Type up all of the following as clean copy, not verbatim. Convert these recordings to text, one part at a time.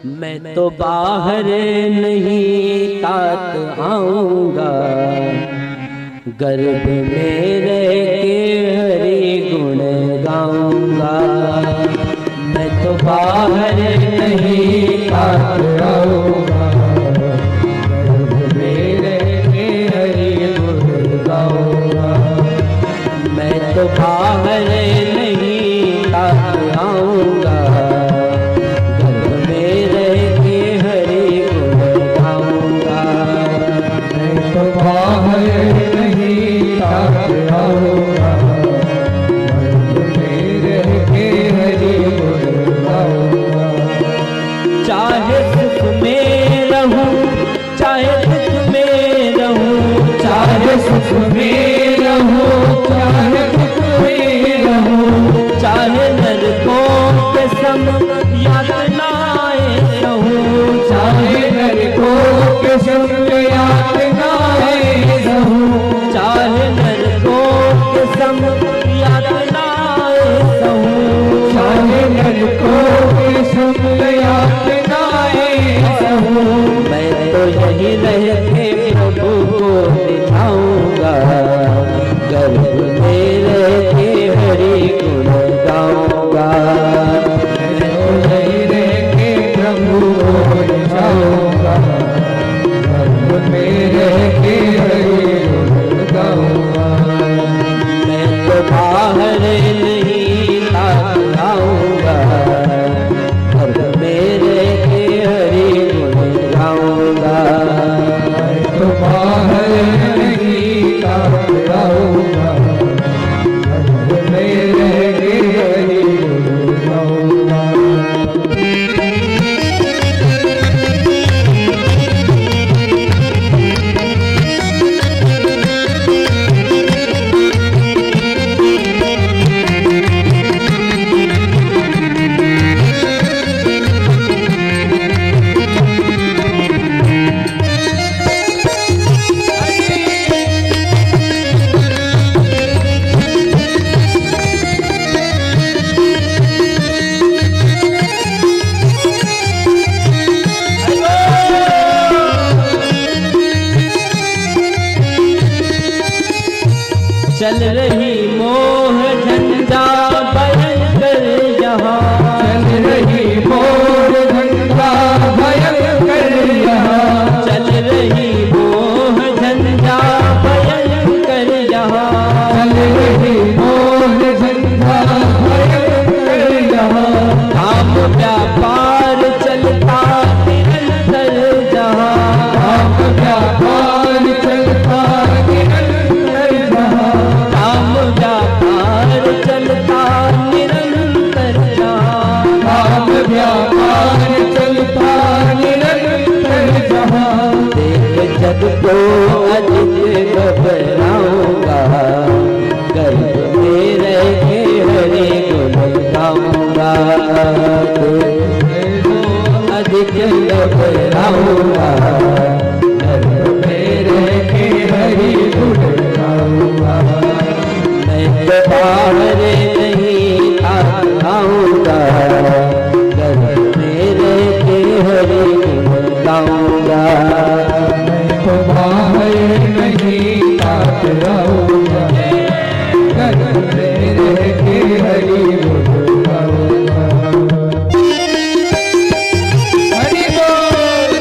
मैं तो बाहर नहीं तात आऊंगा, गर्भ में रह के हरि गुण गाऊंगा। मैं तो बाहर नहीं तात आऊंगा, गर्भ में रह के हरि गुण गाऊंगा। मैं तो बाहर नहीं तात आऊंगा, चाहे सुख में रहूं चाहे दुख में रहूं, चाहे सुख में रहूं चाहे दुख में रहूं, चाहे नरकों के संग यातनाएं रहूं, चाहे नरकों के संग यातनाएं रहूं, चाहे नरकों के संग यातनाएं रहूं, चाहे नरकों के संग मैं तो यही रह के प्रभु को दिखाऊंगा, गर्भ में रह के हरि गुण गाऊंगा। मैं तो यही रह के प्रभु को दिखाऊंगा, गर्भ में रह के हरि गुण गाऊंगा। मैं तो बाहर नहीं तात आऊंगा, गर्भ में रह के हरि गुण गाऊंगा। मैं तो बाहर नहीं तात आऊंगा, गर्भ में रह के हरि गुण गाऊंगा। चल रही मोह झंझा भयंकर यहाँ, चल रही मोह झंझा भयंकर यहाँ, चल रही मोह झंझा भयंकर यहाँ, चल रही मोह झंझा भयंकर यहाँ। काम व्यापार चलता निरंतर जहाँ, काम व्यापार चलता निरंतर जहाँ, काम व्यापार चलता निरंतर जहाँ, काम व्यापार चलता निरंतर जहाँ। देख जग को अधिक घबराऊंगा, गर्भ में रह के हरि गुण गाऊंगा। अधिक घबराऊंगा, गर्भ में रह के हरि गुण गाऊंगा। मैं तो बाहर नहीं तात आऊंगा, गर्भ में रह के हरि गुण गाऊंगा। मैं तो बाहर नहीं तात आऊंगा, गर्भ में रह के हरि गुण गाऊंगा। हरि बोल।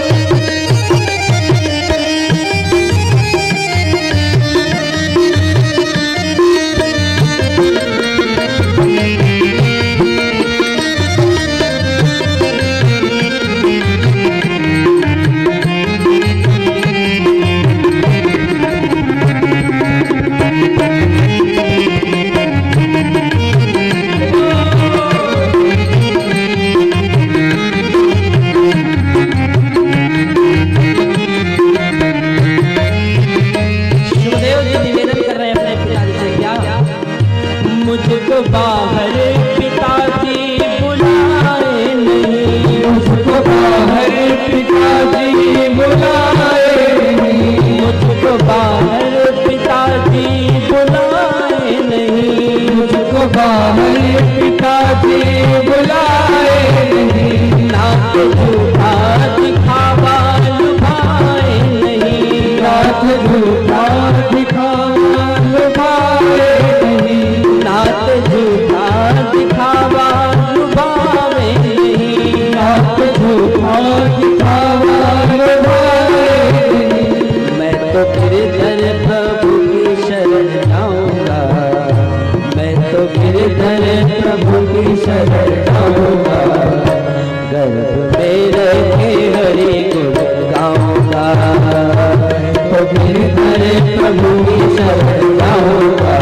झूठा दिखावा लुभावे नहीं, नात झूठा दिखावा लुभावे नहीं, नात झूठा दिखावा लुभावे नहीं। मैं तो गिरधर प्रभु की शरण जाऊंगा, मैं तो गिरधर प्रभु की शरण जाऊंगा, गर्भ में रखे हरि गुण गाऊंगा, तो गिरधर प्रभु की शरण जाऊंगा,